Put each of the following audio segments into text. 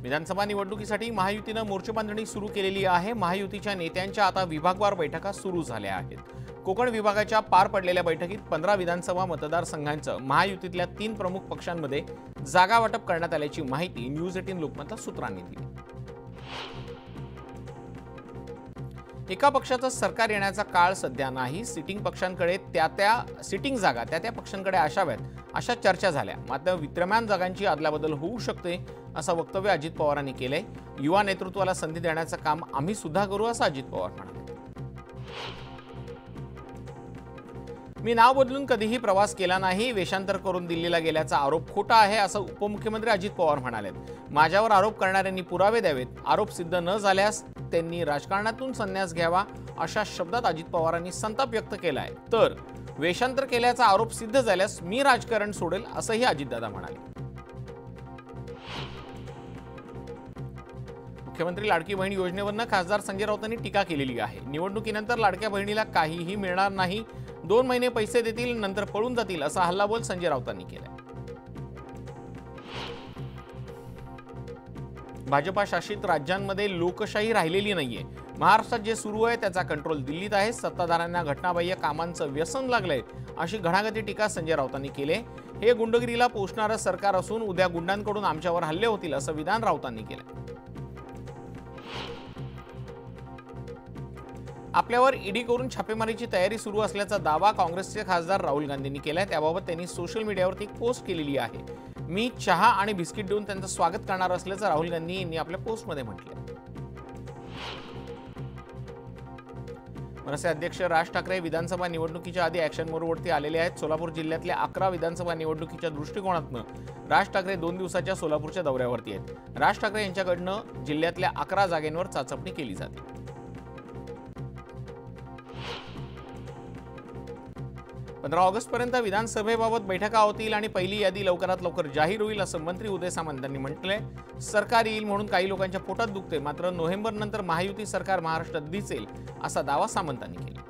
विधानसभा निवडणुकीसाठी महायुतीने मोर्चेबांधणी सुरू केलेली आहे। महायुतीच्या नेत्यांच्या आता विभागवार बैठका सुरू झाल्या आहेत। कोकण विभागाच्या पार पडलेल्या बैठकीत 15 विधानसभा मतदारसंघांचं महायुतीतल्या 3 प्रमुख पक्षांमध्ये जागा वाटप करण्यात आल्याची माहिती न्यूज 18 लोकमतच्या सूत्रांनी दिली। एका पक्षाचं सरकार येण्याचा काळ सध्या नाही। सिटिंग पक्षांकडे सिटिंग जागा त्या पक्षांकडे असाव्यात अशा चर्चा झाल्या। मात्र विद्यमान जागांची अदलाबदल होऊ शकते असं वक्तव्य अजित पवारांनी केलंय। युवा नेतृत्वाला संधी देण्याचं काम आम्ही सुद्धा करू असं अजित पवार म्हणाले। मी नाव बदलून कधीही प्रवास केला नाही। वेषांतर करून दिल्लीला गेल्याचा आरोप खोटा आहे असं उपमुख्यमंत्री अजित पवार म्हणाले। माझ्यावर आरोप करणाऱ्यांनी पुरावे द्यावेत। आरोप सिद्ध न झाल्यास त्यांनी राजकारणातून संन्यास घ्यावा अशा शब्दात अजित पवारांनी संताप व्यक्त केलाय। तर वेषांतर केल्याचा आरोप सिद्ध झाल्यास मी राजकारण सोडेल असंही अजितदादा म्हणाले। मुख्यमंत्री लाडकी बहीण योजनेवरनं खासदार संजय राऊतांनी टीका केलेली आहे। निवडणुकीनंतर लाडक्या बहिणीला काहीही मिळणार नाही, 2 महिने पैसे देतील नंतर पळून जातील असा हल्लाबोल संजय राऊतांनी केलाय। भाजपा शासित राज्यांमध्ये लोकशाही राहिलेली नाहीये। महाराष्ट्रात जे सुरू आहे त्याचा कंट्रोल दिल्लीत आहे। सत्ताधाऱ्यांना घटनाबाह्य कामांचं व्यसन लागलंय अशी घणाघाती टीका संजय राऊतांनी केली। हे गुंडगिरीला पोषणारं सरकार असून उद्या गुंडांकडून आमच्यावर हल्ले होतील असं विधान राऊतांनी केलं। आपल्यावर ईडी करून छापेमारीची तयारी सुरू असल्याचा दावा काँग्रेसचे खासदार राहुल गांधींनी केलाय। त्याबाबत त्यांनी सोशल मीडियावरती एक पोस्ट केलेली आहे। मी चहा आणि बिस्किट देऊन त्यांचं स्वागत करणार असल्याचं राहुल गांधी यांनी आपल्या पोस्टमध्ये म्हटलं। मनसे अध्यक्ष राज ठाकरे विधानसभा निवडणुकीच्या आधी ॲक्शन मोडवरती आलेले आहेत। सोलापूर जिल्ह्यातल्या 11 विधानसभा निवडणुकीच्या दृष्टिकोनातून राज ठाकरे 2 दिवसाच्या सोलापूरच्या दौऱ्यावरती आहेत। राज ठाकरे यांच्याकडनं जिल्ह्यातल्या 11 जागेंवर चाचपणी केली जाते। 15 ऑगस्टपर्यंत विधानसभेबाबत बैठका होतील आणि पहिली यादी लवकरात लवकर जाहीर होईल असं मंत्री उदय सामंत यांनी म्हटलंय। सरकार येईल म्हणून काही लोकांच्या पोटात दुखते, मात्र नोव्हेंबरनंतर महायुती सरकार महाराष्ट्रात दिसेल असा दावा सामंतांनी केला।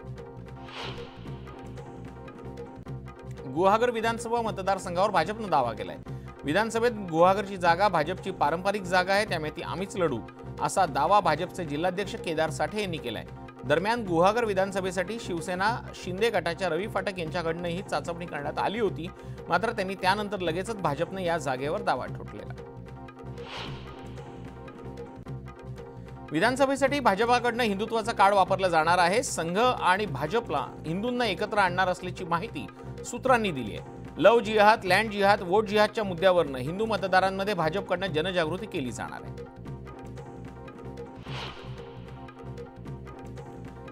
गुहागर विधानसभा मतदारसंघावर भाजपनं दावा केलाय। विधानसभेत गुहागरची जागा भाजपची पारंपरिक जागा आहे, त्यामुळे ती आम्हीच लढू असा दावा भाजपचे जिल्हाध्यक्ष केदार साठे यांनी केलाय। दरम्यान गुहागर विधानसभेसाठी शिवसेना शिंदे गटाच्या रवी फाटक यांच्याकडनं ही चाचपणी करण्यात आली होती, मात्र त्यांनी त्यानंतर लगेचच भाजपनं या जागेवर दावा ठोकलेला। विधानसभेसाठी भाजपाकडनं हिंदुत्वाचा कार्ड वापरला जाणार आहे। संघ आणि भाजपला हिंदूंना एकत्र आणणार असल्याची माहिती सूत्रांनी दिली आहे। लव जिहाद, लँड जिहाद, वोट जिहादच्या मुद्द्यावरनं हिंदू मतदारांमध्ये भाजपकडनं जनजागृती केली जाणार आहे।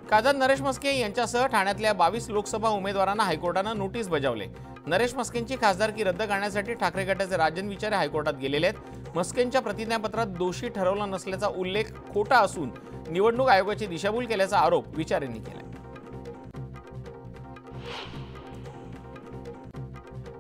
खासदार नरेश म्हस्के यांच्यासह ठाण्यातल्या 22 लोकसभा उमेदवारांना हायकोर्टानं नोटीस बजावले। नरेश म्हस्केंची खासदारकी रद्द करण्यासाठी ठाकरे गटाचे राजन विचारे हायकोर्टात गेलेले आहेत। म्हस्केंच्या प्रतिज्ञापत्रात दोषी ठरवला नसल्याचा उल्लेख खोटा असून निवडणूक आयोगाची दिशाभूल केल्याचा आरोप विचारेंनी केला।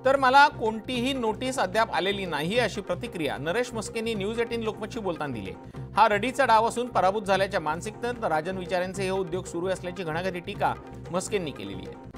तर मला कोणतीही नोटीस अद्याप आलेली नाही अशी प्रतिक्रिया नरेश म्हस्केंनी न्यूज 18 लोकमतशी बोलताना दिली। हा रडीचा डाव असून पराभूत झाल्याच्या मानसिकतेत राजन विचारेंचे हे उद्योग सुरू असल्याची घणाघाती टीका म्हस्केंनी केलेली आहे।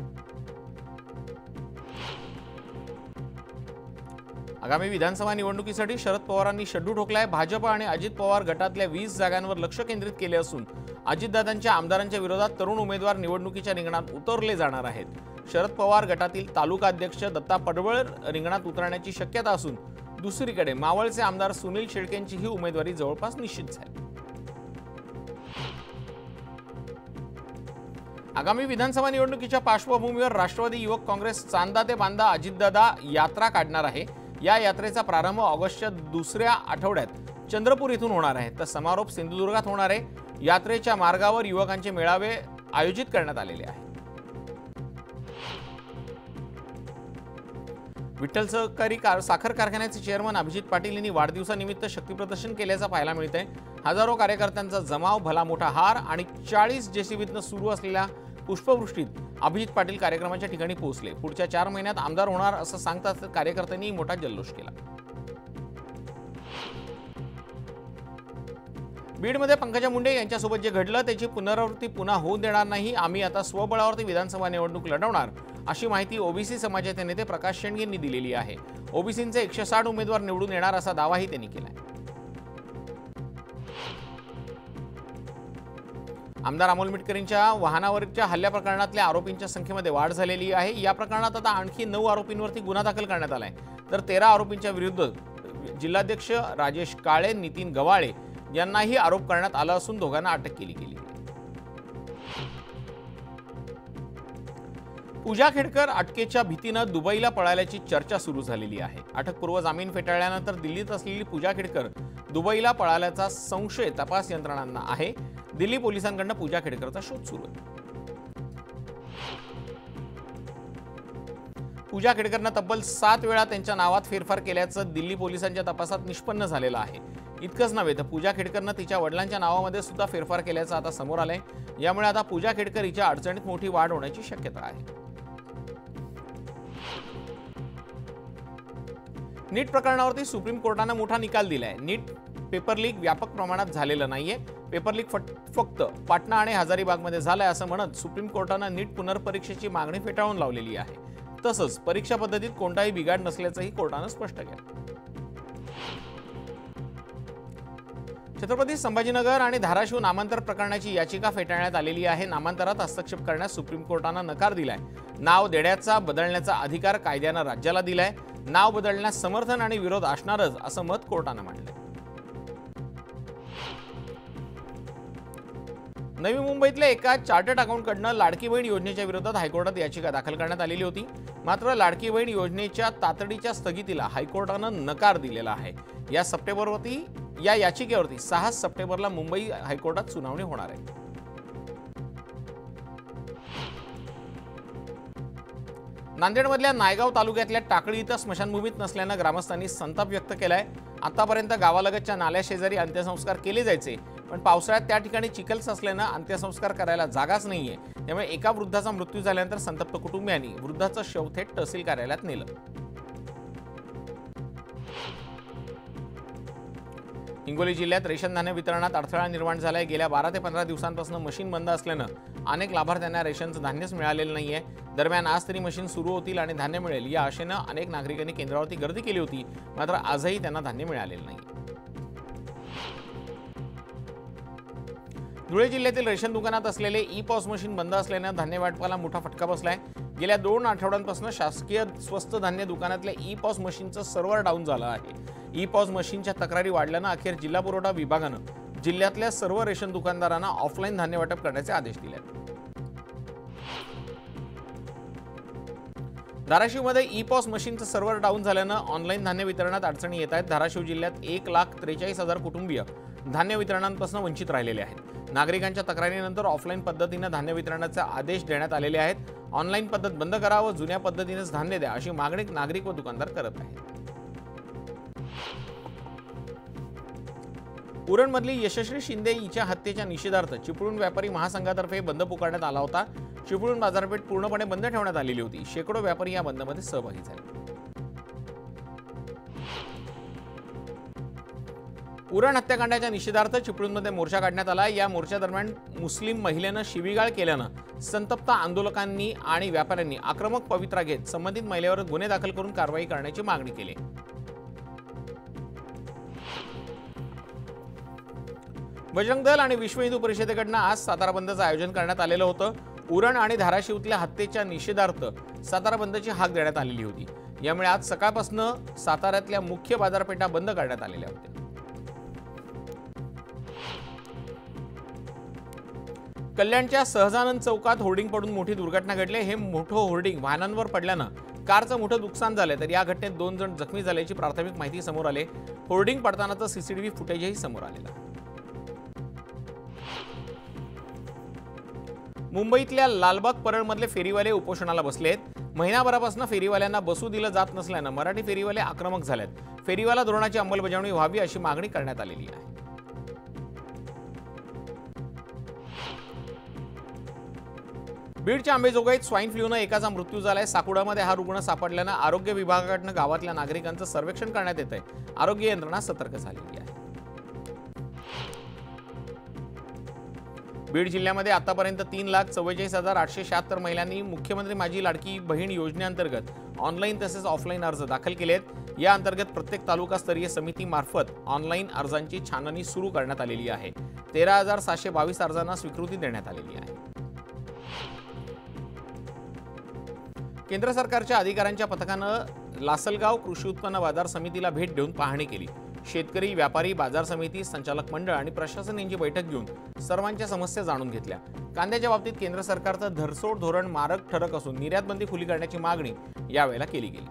आगामी विधानसभा निवडणुकीसाठी शरद पवारांनी शड्डू ठोकलाय। भाजप आणि अजित पवार गटातल्या 20 जागांवर लक्ष केंद्रित केले असून अजितदादांच्या आमदारांच्या विरोधात तरुण उमेदवार निवडणुकीच्या रिंगणात उतरले जाणार आहेत। शरद पवार गटातील तालुका अध्यक्ष दत्ता पडवळ रिंगणात उतरण्याची शक्यता असून दुसरीकडे मावळचे आमदार सुनील शेळकेंची ही उमेदवारी जवळपास निश्चित झाली। आगामी विधानसभा निवडणुकीच्या पार्श्वभूमीवर राष्ट्रवादी युवक काँग्रेस चांदा ते बांदा अजितदादा यात्रा काढणार आहे। या यात्रेचा प्रारंभ ऑगस्टच्या 2ऱ्या आठवड्यात चंद्रपूर इथून होणार आहे, तर समारोप सिंधुदुर्गात होणार आहे। यात्रेच्या मार्गावर युवकांचे मेळावे आयोजित करण्यात आलेले आहेत। विठ्ठल सहकारी साखर कारखान्याचे चेअरमन अभिजित पाटील यांनी वाढदिवसानिमित्त शक्तीप्रदर्शन केल्याचं पाहायला मिळतंय। हजारो कार्यकर्त्यांचा जमाव, भला मोठा हार आणि 40 जेसीबीतनं सुरू असलेल्या पुष्पवृष्टीत अभिजित पाटील कार्यक्रमाच्या ठिकाणी पोहोचले। पुढच्या 4 महिन्यात आमदार होणार असं सांगताच कार्यकर्त्यांनी मोठा जल्लोष केला। बीडमध्ये पंकजा मुंडे यांच्यासोबत जे घडलं त्याची पुनरावृत्ती पुन्हा होऊ देणार नाही। आम्ही आता स्वबळावरती विधानसभा निवडणूक लढवणार अशी माहिती ओबीसी समाजाचे नेते प्रकाश शेंडगे यांनी दिलेली आहे। ओबीसींचे 160 उमेदवार निवडून येणार असा दावाही त्यांनी केला। आमदार अमोल मिटकरींच्या वाहनावरच्या हल्ल्या प्रकरणातल्या आरोपींच्या संख्येमध्ये वाढ झालेली आहे। या प्रकरणात आता आणखी 9 आरोपींवरती गुन्हा दाखल करण्यात आलाय, तर 13 आरोपींच्या विरुद्ध जिल्हाध्यक्ष राजेश काळे, नितीन गवाळे यांनाही आरोप करण्यात आला असून दोघांना अटक केली गेली। पूजा खेडकर अटकेच्या भीतीनं दुबईला पळाल्याची चर्चा सुरू झालेली आहे। अटकपूर्व जामीन फेटाळल्यानंतर दिल्लीत असलेली पूजा खेडकर दुबईला पळाल्याचा संशय तपास यंत्रणांना आहे। दिल्ली पोलिसांकडून पूजा खेडकरचा शोध सुरू आहे। पूजा खेडकरनं तब्बल 7 वेळा त्यांच्या नावात फेरफार केल्याचं दिल्ली पोलिसांच्या तपासात निष्पन्न झालेलं आहे। इतकंच नव्हे तर पूजा खेडकरनं तिच्या वडिलांच्या नावामध्ये सुद्धा फेरफार केल्याचं आता समोर आलंय। यामुळे आता पूजा खेडकर हिच्या अडचणीत मोठी वाढ होण्याची शक्यता आहे। नीट प्रकरणावरती सुप्रीम कोर्टानं मोठा निकाल दिलाय। नीट पेपर लीक व्यापक प्रमाणात झालेलं नाहीये। पेपर लीक फक्त पाटणा आणि हजारीबागमध्ये झालंय असं म्हणत सुप्रीम कोर्टानं नीट पुनर्परीक्षेची मागणी फेटाळून लावलेली आहे। तसंच परीक्षा पद्धतीत कोणताही बिघाड नसल्याचंही कोर्टानं स्पष्ट केलं। छत्रपती संभाजीनगर आणि धाराशिव नामांतर प्रकरणाची याचिका फेटाळण्यात आलेली आहे। नामांतरात हस्तक्षेप करण्यास सुप्रीम कोर्टानं नकार दिलाय। नाव देण्याचा बदलण्याचा अधिकार कायद्यानं राज्याला दिलाय। नाव बदलण्यास समर्थन आणि विरोध असणारच असं मत कोर्टानं मांडलंय। नवी मुंबईतल्या एका चार्टर्ड अकाउंटकडनं लाडकी बहीण योजनेच्या विरोधात हायकोर्टात याचिका दाखल करण्यात आलेली होती। मात्र लाडकी बहीण योजनेच्या तातडीच्या स्थगितीला हायकोर्टानं नकार दिलेला आहे। या याचिकेवरती 6 सप्टेंबरला मुंबई हायकोर्टात सुनावणी होणार आहे। नांदेडमधल्या नायगाव तालुक्यातल्या टाकळी इथं स्मशानभूमीत नसल्यानं ग्रामस्थांनी संताप व्यक्त केलाय। आतापर्यंत गावालगतच्या नाल्याशेजारी अंत्यसंस्कार केले जायचे, पण पावसाळ्यात त्या ठिकाणी चिखल असल्यानं अंत्यसंस्कार करायला जागाच नाहीये। त्यामुळे एका वृद्धाचा मृत्यू झाल्यानंतर संतप्त कुटुंबियांनी वृद्धाचं शव थेट तहसील कार्यालयात नेलं। हिंगोली जिल्ह्यात रेशन धान्य वितरणात अडथळा निर्माण झालाय। गेल्या 12 ते 15 दिवसांपासून मशीन बंद असल्यानं अनेक लाभार्थ्यांना रेशनचं धान्यच मिळालेलं नाहीये। दरम्यान आज तरी मशीन सुरू होतील आणि धान्य मिळेल या आशेनं अनेक नागरिकांनी केंद्रावरती गर्दी केली होती, मात्र आजही त्यांना धान्य मिळालेलं नाही। धुळे जिल्ह्यातील रेशन दुकानात असलेले ई-पॉस मशीन बंद असल्यानं धान्य वाटपाला मोठा फटका बसलाय। गेल्या 2 आठवड्यांपासून शासकीय स्वस्त धान्य दुकानातल्या ई-पॉस मशीनचं सर्व्हर डाऊन झालं आहे। ई-पॉस मशीनच्या तक्रारी वाढल्यानं अखेर जिल्हा पुरवठा विभागानं जिल्ह्यातल्या सर्व रेशन दुकानदारांना ऑफलाईन धान्य वाटप करण्याचे आदेश दिले आहेत। धाराशिवमध्ये ई-पॉस मशीनचं सर्व्हर डाऊन झाल्यानं ऑनलाईन धान्य वितरणात अडचणी येत आहेत। धाराशिव जिल्ह्यात 1,43,000 कुटुंबीय धान्य वितरणापासून वंचित राहिलेले आहेत। नागरिकांच्या तक्रारीनंतर ऑफलाईन पद्धतीने धान्य वितरणाचे आदेश देण्यात आलेले आहेत। ऑनलाईन पद्धत बंद करा व जुन्या पद्धतीनेच धान्य द्या अशी मागणी नागरिक व दुकानदार करत आहेत। उरणमधली यशस्वी शिंदे हिच्या हत्येच्या निषेधार्थ चिपळूण व्यापारी महासंघातर्फे बंद पुकारण्यात आला होता। चिपळूण बाजारपेठ पूर्णपणे बंद ठेवण्यात आलेली होती। शेकडो व्यापारी या बंदमध्ये सहभागी झाले। उरण हत्याकांडाच्या निषेधार्थ चिपळूणमध्ये मोर्चा काढण्यात आला। या मोर्चादरम्यान मुस्लिम महिलेनं शिवीगाळ केल्यानं संतप्त आंदोलकांनी आणि व्यापाऱ्यांनी आक्रमक पवित्रा घेत संबंधित महिलेवर गुन्हे दाखल करून कारवाई करण्याची मागणी केली। बजरंग दल आणि विश्व हिंदू परिषदेकडून आज सातारा बंदचं आयोजन करण्यात आलेलं होतं। उरण आणि धाराशिवतल्या हत्येच्या निषेधार्थ सातारा बंदची हाक देण्यात आलेली होती। यामुळे आज सकाळपासून साताऱ्यातल्या मुख्य बाजारपेठा बंद करण्यात आलेल्या होत्या। कल्याणच्या सहजानंद चौकात होर्डिंग पडून मोठी दुर्घटना घडली। हे मोठं होर्डिंग वाहनांवर पडल्यानं कारचं मोठं नुकसान झालं, तर या घटनेत 2 जण जखमी झाल्याची प्राथमिक माहिती समोर आली। होर्डिंग पडतानाचं सीसीटीव्ही फुटेजही समोर आलेलं। मुंबईतल्या लालबाग परळमधले फेरीवाले उपोषणाला बसलेत। महिनाभरापासून फेरीवाल्यांना बसू दिलं जात नसल्यानं मराठी फेरीवाले आक्रमक झालेत। फेरीवाला धोरणाची अंमलबजावणी व्हावी अशी मागणी करण्यात आलेली आहे। बीडच्या अंबेजोगाईत स्वाईन फ्लूनं एकाचा मृत्यू झालाय। साकुडामध्ये हा रुग्ण सापडल्यानं आरोग्य विभागाकडून गावातल्या नागरिकांचं सर्वेक्षण करण्यात येतंय। आरोग्य यंत्रणा सतर्क झालेली आहे। बीड जिल्ह्यामध्ये आतापर्यंत 3,44,876 महिलांनी मुख्यमंत्री माझी लाडकी बहीण योजनेअंतर्गत ऑनलाईन तसेच ऑफलाईन अर्ज दाखल केलेत। या अंतर्गत प्रत्येक तालुकास्तरीय समितीमार्फत ऑनलाईन अर्जांची छाननी सुरू करण्यात आलेली आहे. 13,722 अर्जांना स्वीकृती देण्यात आलेली आहे. केंद्र सरकारच्या अधिकाऱ्यांच्या पथकानं लासलगाव कृषी उत्पन्न बाजार समितीला भेट देऊन पाहणी केली. शेतकरी, व्यापारी, बाजार समिती, संचालक मंडळ आणि प्रशासन यांची बैठक घेऊन सर्वांच्या समस्या जाणून घेतल्या. कांद्याच्या बाबतीत केंद्र सरकारचं धरसोड धोरण मारक ठरक असून निर्यात बंदी खुली करण्याची मागणी यावेळेला केली गेली.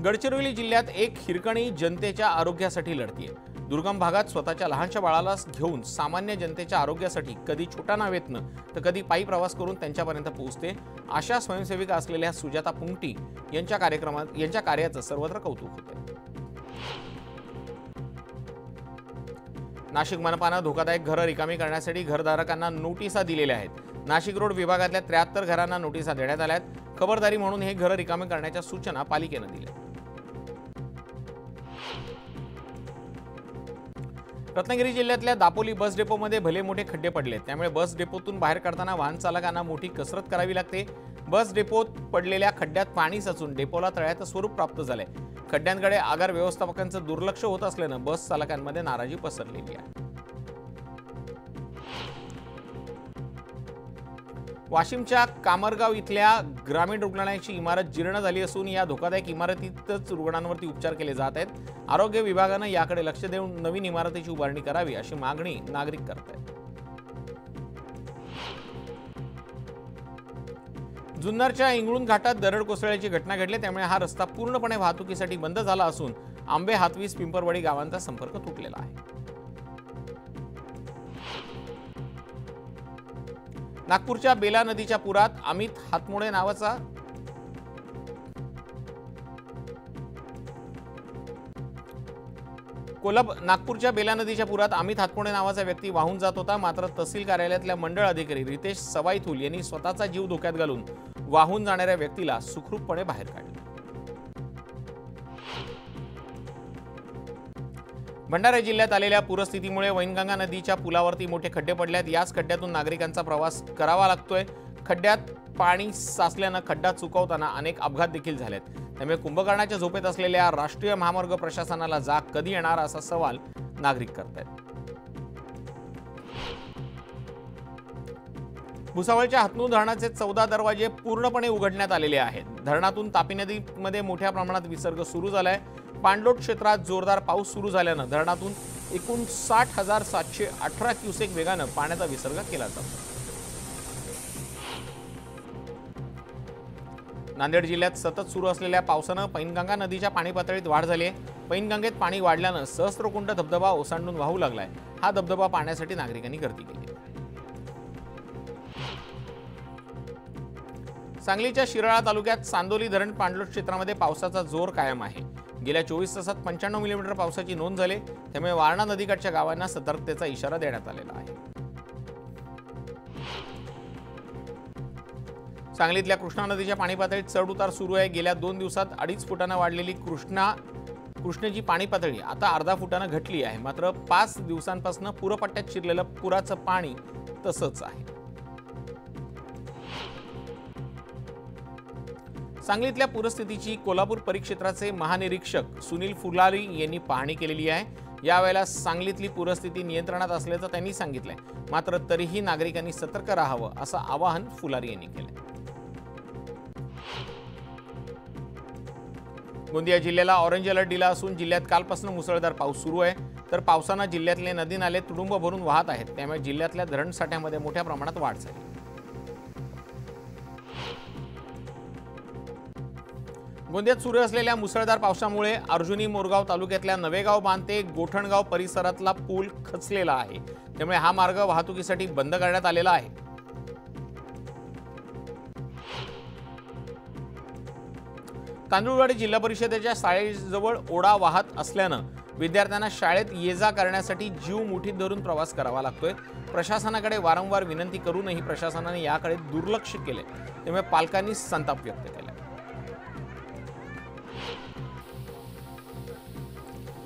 गडचिरोली जिल्ह्यात एक हिरकणी जनतेच्या आरोग्यासाठी लढतीये. दुर्गम भागात स्वतःच्या लहानशा बाळाला घेऊन सामान्य जनतेच्या आरोग्यासाठी कधी छोट्या नावेतनं तर कधी पायी प्रवास करून त्यांच्यापर्यंत पोहोचते. अशा स्वयंसेविका असलेल्या सुजाता पुंगटी यांच्या कार्याचं सर्वत्र कौतुक होते. नाशिक मनपानं धोकादायक घरं रिकामी करण्यासाठी घरधारकांना नोटिसा दिलेल्या आहेत. नाशिक रोड विभागातल्या 73 घरांना नोटिसा देण्यात आल्या आहेत. खबरदारी म्हणून हे घरं रिकामी करण्याच्या सूचना पालिकेनं दिल्या. रत्नागिरी जिल्ह्यातल्या दापोली बस डेपोमध्ये भले मोठे खड्डे पडले, त्यामुळे बस डेपोतून बाहेर काढताना वाहन चालकांना मोठी कसरत करावी लागते. बस डेपोत पडलेल्या खड्ड्यात पाणी साचून डेपोला तळ्याचं स्वरूप प्राप्त झालंय. खड्ड्यांकडे आगार व्यवस्थापकांचं दुर्लक्ष होत असल्यानं बस चालकांमध्ये नाराजी पसरलेली आहे. वाशिमच्या कामरगाव इथल्या ग्रामीण रुग्णालयाची इमारत जीर्ण झाली असून या धोकादायक इमारतीतच रुग्णांवरती उपचार केले जात आहेत. आरोग्य विभागानं याकडे लक्ष देऊन नवीन इमारतीची उभारणी करावी अशी मागणी नागरिक करत आहेत. जुन्नरच्या इंगळूण घाटात दरड कोसळल्याची घटना घडली, त्यामुळे हा रस्ता पूर्णपणे वाहतुकीसाठी बंद झाला असून आंबे, हातवीस, पिंपरवाडी गावांचा संपर्क तुटलेला आहे. नागपूरच्या बेला नदीच्या पुरात अमित हातमोडे नावाचा नागपूरच्या बेला नदीच्या पुरात अमित हातमोडे नावाचा व्यक्ती वाहून जात होता. मात्र तहसील कार्यालयातल्या मंडळ अधिकारी रितेश सवाईथूल यांनी स्वतःचा जीव धोक्यात घालून वाहून जाणाऱ्या व्यक्तीला सुखरूपपणे बाहेर काढले. भंडारा जिल्ह्यात आलेल्या पूरस्थितीमुळे वैनगंगा नदीच्या पुलावरती मोठे खड्डे पडलेत. याच खड्ड्यातून नागरिकांचा प्रवास करावा लागतोय. खड्ड्यात पाणी साचल्यानं खड्डा चुकवताना अनेक अपघात देखील झालेत. त्यामुळे कुंभकर्णाच्या झोपेत असलेल्या राष्ट्रीय महामार्ग प्रशासनाला जाग कधी येणार असा सवाल नागरिक करतायत. भुसावळच्या हतनूर धरणाचे 14 दरवाजे पूर्णपणे उघडण्यात आलेले आहेत. धरणातून तापी नदीमध्ये मोठ्या प्रमाणात विसर्ग सुरू झालाय. पाणलोट क्षेत्रात जोरदार पाऊस सुरू झाल्यानं धरणातून एकूण 60,718 क्युसेक वेगानं पाण्याचा विसर्ग केला जातो. नांदेड जिल्ह्यात सतत सुरू असलेल्या पावसानं पैनगंगा नदीच्या पाणी पातळीत वाढ झाली आहे. पैनगंगेत पाणी वाढल्यानं सहस्त्रकुंड धबधबा ओसंडून वाहू लागलाय. हा धबधबा पाहण्यासाठी नागरिकांनी गर्दी केली. सांगलीच्या शिराळा तालुक्यात चांदोली धरण पाणलोट क्षेत्रामध्ये पावसाचा जोर कायम आहे. गेल्या 24 तासात 95 मिलीमीटर पावसाची नोंद झाली, त्यामुळे वारणा नदीकाठच्या गावांना सतर्कतेचा इशारा देण्यात आलेला आहे. सांगलीतल्या कृष्णा नदीच्या पाणी पातळीत चढ उतार सुरू आहे. गेल्या 2 दिवसात 2.5 फुटानं वाढलेली कृष्णेची पाणी पातळी आता अर्धा फुटानं घटली आहे. मात्र 5 दिवसांपासून पूरपट्ट्यात शिरलेलं पुराचं पाणी तसंच आहे. सांगलीतल्या पूरस्थितीची कोल्हापूर परिक्षेत्राचे महानिरीक्षक सुनील फुलारी यांनी पाहणी केलेली आहे. यावेळेला सांगलीतली पूरस्थिती नियंत्रणात असल्याचं त्यांनी सांगितलंय. मात्र तरीही नागरिकांनी सतर्क राहावं असं आवाहन फुलारी यांनी केलंय. गोंदिया जिल्ह्याला ऑरेंज अलर्ट दिला असून जिल्ह्यात कालपासून मुसळधार पाऊस सुरू आहे. तर पावसानं जिल्ह्यातले नदी नाले तुडुंब भरून वाहत आहेत. त्यामुळे जिल्ह्यातल्या धरण साठ्यामध्ये मोठ्या प्रमाणात वाढ झाली. गोंदियात सुरू असलेल्या मुसळधार पावसामुळे अर्जुनी मोरगाव तालुक्यातल्या नवेगाव बांध ते गोठणगाव परिसरातला पूल खचलेला आहे. त्यामुळे हा मार्ग वाहतुकीसाठी बंद करण्यात आलेला आहे. तांदुळवाडी जिल्हा परिषदेच्या शाळेजवळ ओढा वाहत असल्यानं विद्यार्थ्यांना शाळेत ये-जा करण्यासाठी जीव मुठीत धरून प्रवास करावा लागतोय. प्रशासनाकडे वारंवार विनंती करूनही प्रशासनाने याकडे दुर्लक्ष केले. त्यामुळे पालकांनी संताप व्यक्त केला.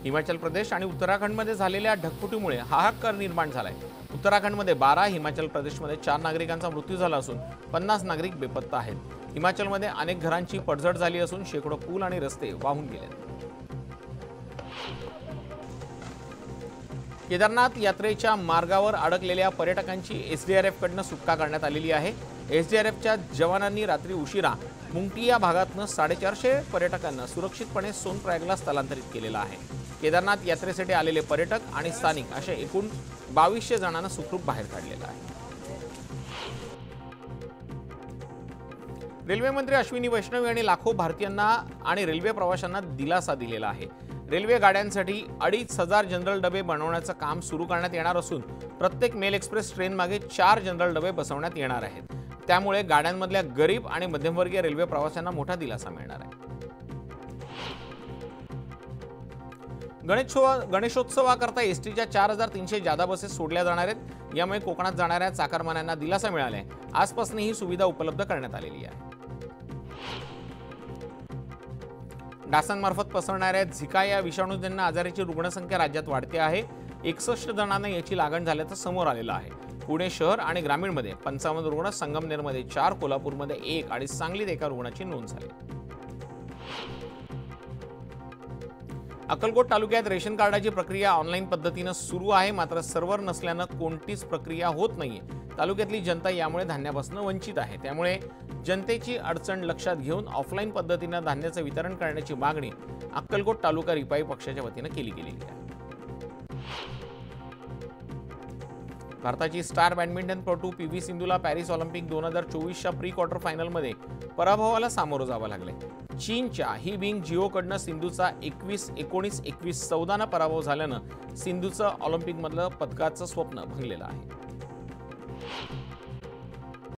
हिमाचल प्रदेश आणि उत्तराखंडमध्ये झालेल्या ढगफुटीमुळे हाहाकार निर्माण झालाय. उत्तराखंडमध्ये 12, हिमाचल प्रदेशमध्ये 4 नागरिकांचा मृत्यू झाला असून 50 नागरिक बेपत्ता आहेत. हिमाचलमध्ये अनेक घरांची पडझड झाली असून शेकडो पूल आणि रस्ते वाहून गेले। केदारनाथ यात्रेच्या मार्गावर अडकलेल्या पर्यटकांची एसडीआरएफकडून सुटका करण्यात आलेली आहे। एसडीआरएफच्या जवानांनी रात्री उशिरा मुंगटी या भागातून 450 पर्यटकांना सुरक्षितपणे सोनप्रयागला स्थलांतरित केलेलं आहे। केदारनाथ यात्रेसाठी आलेले पर्यटक आणि स्थानिक असे एकूण 2200 जणांना सुखरूप बाहेर काढलेलं आहे। रेल्वे मंत्री अश्विनी वैष्णव यांनी लाखो भारतीयांना आणि रेल्वे प्रवाशांना दिलासा दिलेला आहे। रेल्वे गाड्यांसाठी 2500 जनरल डबे बनवण्याचं काम सुरू करण्यात येणार असून प्रत्येक मेल एक्सप्रेस ट्रेन मागे 4 जनरल डबे बसवण्यात येणार आहेत। त्यामुळे गाड्यांमधल्या गरीब आणि मध्यमवर्गीय रेल्वे प्रवाशांना मोठा दिलासा मिळणार आहे। गणेशोत्सवाकरता एसटीच्या 4300 जादा बसेस सोडल्या जाणार आहेत। यामुळे कोकणात जाणाऱ्या चाकरमान्यांना दिलासा मिळाला आहे। आजपासून ही सुविधा उपलब्ध करण्यात आलेली आहे। डासांमार्फत पसरणाऱ्या झिका या विषाणूजन्य आजाराची रुग्णसंख्या राज्यात वाढते आहे। 61 जणांना याची लागण झाल्याचं समोर आलेलं आहे। पुणे शहर आणि ग्रामीणमध्ये 55 रुग्ण, संगमनेरमध्ये 4, कोल्हापूरमध्ये 1 आणि सांगलीत 1 रुग्णाची नोंद झाली। अक्कलकोट तालुक्यात रेशन कार्डाची प्रक्रिया ऑनलाईन पद्धतीने सुरू आहे, मात्र सर्व्हर नसल्याने कोणतीच प्रक्रिया होत नाहीये। तालुक्यातली जनता यामुळे धान्यापासून वंचित आहे। त्यामुळे जनतेची अडचण लक्षात घेऊन ऑफलाईन पद्धतीने धान्याचं वितरण करण्याची मागणी अक्कलकोट तालुका रिपाई पक्षाच्या वतीने केली गेलेली आहे। भारताची स्टार बॅडमिंटनपटू पीव्ही सिंधूला पॅरिस ऑलिम्पिक 2024च्या प्री क्वार्टर फायनलमध्ये पराभवाला सामोरं जावं लागले। चीनच्या ही बिंग जिओकडनं सिंधूचा 21-19, 21-14 पराभव झाल्यानं सिंधूचं ऑलिम्पिकमधलं पदकाचं स्वप्न भंगलेलं आहे।